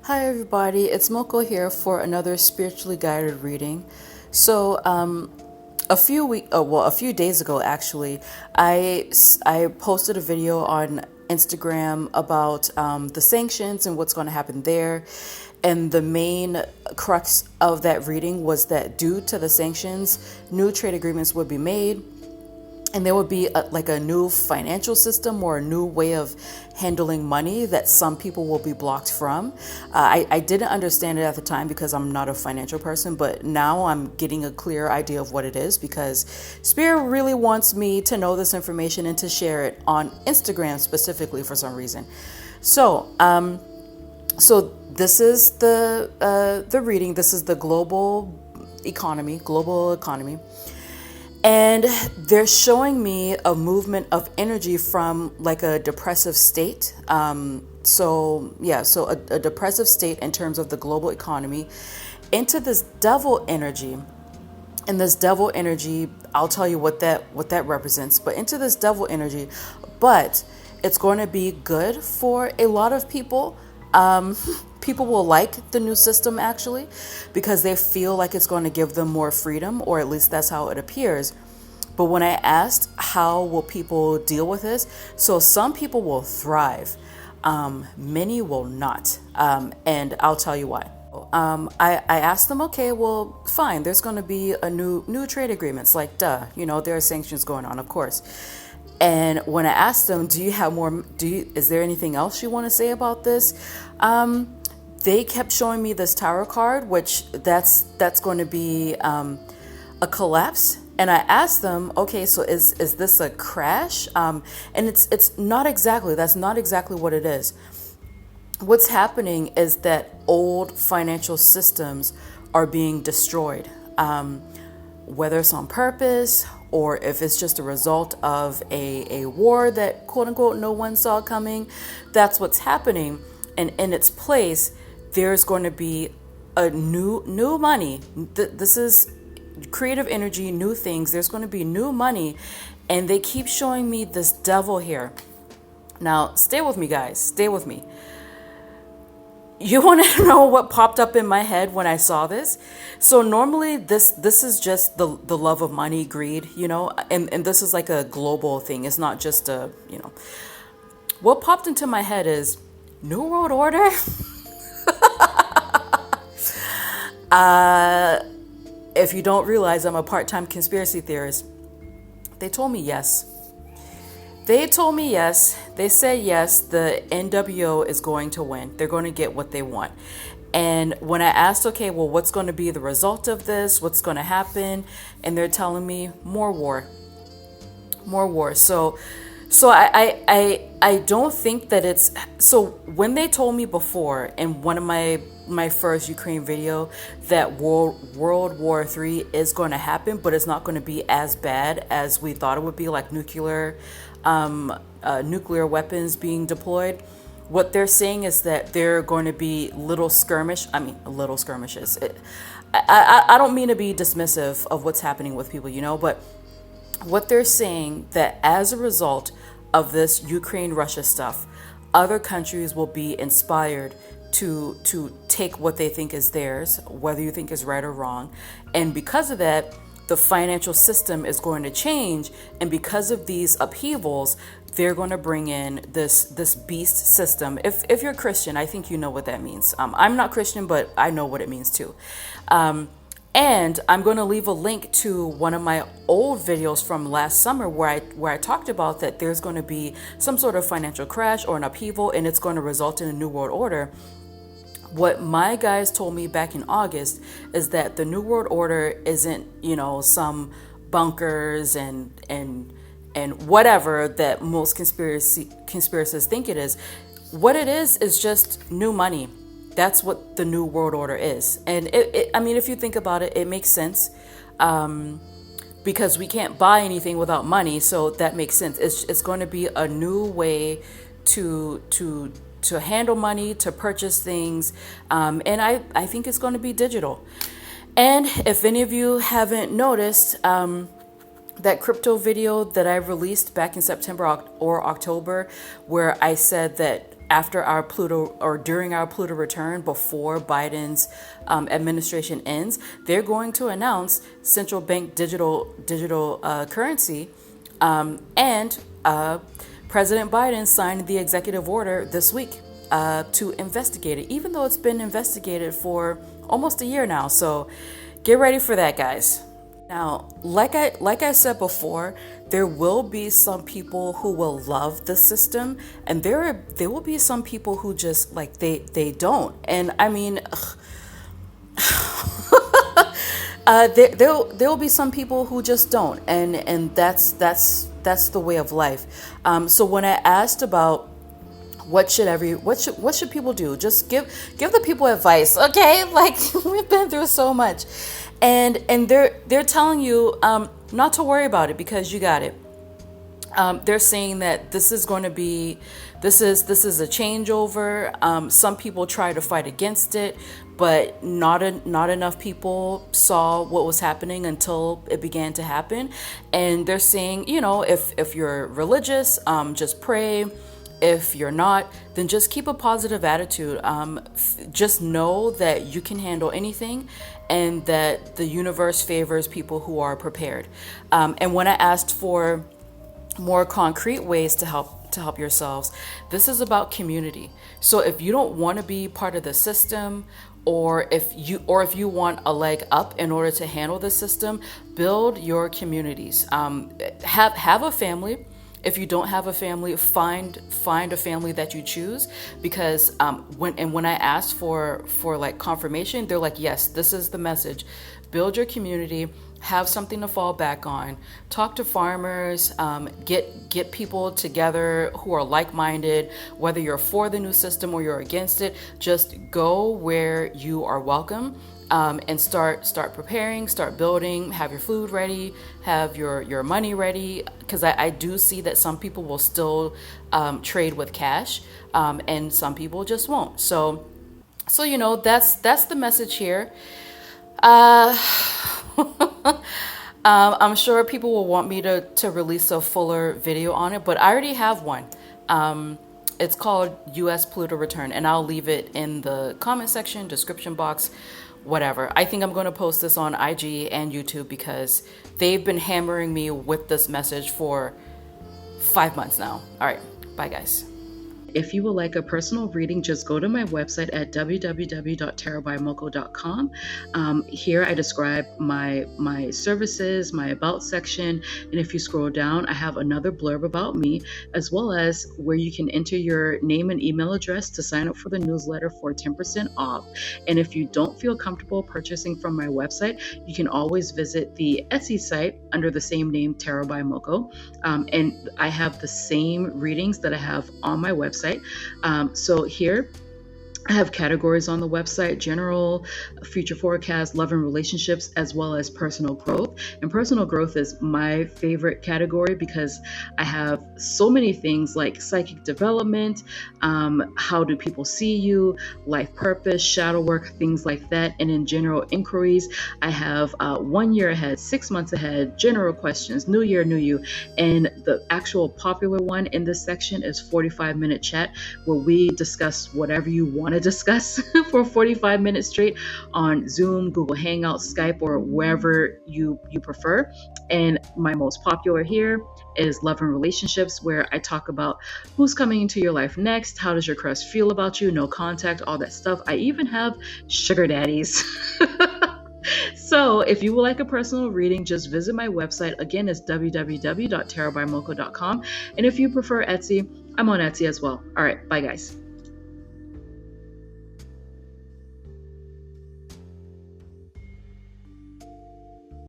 Hi everybody, it's Moko here for another spiritually guided reading. So, a few days ago actually, I posted a video on Instagram about the sanctions and what's going to happen there. And the main crux of that reading was that due to the sanctions, new trade agreements would be made, and there would be like a new financial system or a new way of handling money that some people will be blocked from. I didn't understand it at the time because I'm not a financial person, but now I'm getting a clear idea of what it is because Spirit really wants me to know this information and to share it on Instagram specifically for some reason. So this is the reading. This is the global economy. And they're showing me a movement of energy from like a depressive state. So a depressive state in terms of the global economy into this devil energy. And this devil energy, I'll tell you what that represents, but into this devil energy, but it's going to be good for a lot of people. People will like the new system actually because they feel like it's going to give them more freedom, or at least that's how it appears. But when I asked how will people deal with this, so some people will thrive, many will not, and I'll tell you why. I asked them, okay, well, fine, there's going to be a new trade agreements, like there are sanctions going on, of course. And when I asked them, is there anything else you want to say about this? They kept showing me this tarot card, which that's going to be a collapse. And I asked them, okay, so is this a crash? And it's not exactly. That's not exactly what it is. What's happening is that old financial systems are being destroyed, whether it's on purpose or if it's just a result of a war that quote unquote no one saw coming. That's what's happening. And in its place, there's going to be a new money. This is creative energy, new things. There's going to be new money. And they keep showing me this devil here. Now, stay with me, guys. Stay with me. You want to know what popped up in my head when I saw this? So normally this is just the love of money, greed, and this is like a global thing. It's not just what popped into my head is New World Order. If you don't realize, I'm a part-time conspiracy theorist. They told me yes. They told me yes. They said yes, the NWO is going to win. They're going to get what they want. And when I asked, okay, well, what's going to be the result of this? What's going to happen? And they're telling me more war. More war. So I don't think that it's... So when they told me before in one of my first Ukraine video that World War III is going to happen, but it's not going to be as bad as we thought it would be, like nuclear weapons being deployed. What they're saying is that there are going to be little skirmishes. I don't mean to be dismissive of what's happening with people, but what they're saying that as a result of this Ukraine-Russia stuff, other countries will be inspired to take what they think is theirs, whether you think is right or wrong. And because of that, the financial system is going to change. And because of these upheavals, they're going to bring in this beast system. If you're Christian, I think you know what that means. I'm not Christian, but I know what it means too. And I'm going to leave a link to one of my old videos from last summer where I talked about that there's going to be some sort of financial crash or an upheaval, and it's going to result in a new world order. What my guys told me back in August is that the New World Order isn't, some bunkers and whatever that most conspiracists think it is. What it is just new money. That's what the New World Order is. And if you think about it, it makes sense. Because we can't buy anything without money, so that makes sense. It's going to be a new way to handle money, to purchase things, and I think it's going to be digital. And if any of you haven't noticed, that crypto video that I released back in September or October, where I said that after our Pluto or during our Pluto return, before Biden's administration ends, they're going to announce central bank digital currency, and President Biden signed the executive order this week to investigate it, even though it's been investigated for almost a year now. So get ready for that, guys. Now, like I said before, there will be some people who will love the system, and there will be some people who just like they don't. And I mean, there will be some people who just don't, and that's the way of life. So when I asked about what should people do, just give the people advice, okay? Like, we've been through so much, and they're telling you not to worry about it because you got it. They're saying that this is going to be this is a changeover. Some people try to fight against it, but not enough people saw what was happening until it began to happen. And they're saying, if you're religious, just pray. If you're not, then just keep a positive attitude. Just know that you can handle anything, and that the universe favors people who are prepared. And when I asked for more concrete ways to help yourselves, this is about community. So if you don't want to be part of the system, or if you want a leg up in order to handle the system, build your communities. Have a family. If you don't have a family, find a family that you choose, because when I asked for like confirmation, they're like, yes, this is the message. Build your community, have something to fall back on, talk to farmers, get people together who are like-minded, whether you're for the new system or you're against it. Just go where you are welcome. And start preparing, start building, have your food ready, have your money ready, because I do see that some people will still trade with cash, and some people just won't. So that's the message here. I'm sure people will want me to release a fuller video on it, but I already have one. It's called US Pluto Return, and I'll leave it in the comment section, description box, whatever. I think I'm going to post this on IG and YouTube because they've been hammering me with this message for 5 months now. All right. Bye, guys. If you would like a personal reading, just go to my website at www.tarotbymoko.com. Here I describe my services, my about section, and if you scroll down, I have another blurb about me, as well as where you can enter your name and email address to sign up for the newsletter for 10% off. And if you don't feel comfortable purchasing from my website, you can always visit the Etsy site under the same name, Tarot by Moko. And I have the same readings that I have on my website. So here I have categories on the website: general, future forecast, love and relationships, as well as personal growth. And personal growth is my favorite category because I have so many things like psychic development, how do people see you, life purpose, shadow work, things like that. And in general inquiries, I have 1 year ahead, 6 months ahead, general questions, new year, new you. And the actual popular one in this section is 45-minute chat, where we discuss whatever you want to discuss for 45 minutes straight on Zoom, Google Hangouts, Skype, or wherever you prefer. And my most popular here is love and relationships, where I talk about who's coming into your life next, how does your crush feel about you, no contact, all that stuff. I even have sugar daddies. So if you would like a personal reading, just visit my website. Again, it's www.tarotbymoko.com. And if you prefer Etsy, I'm on Etsy as well. All right, bye guys.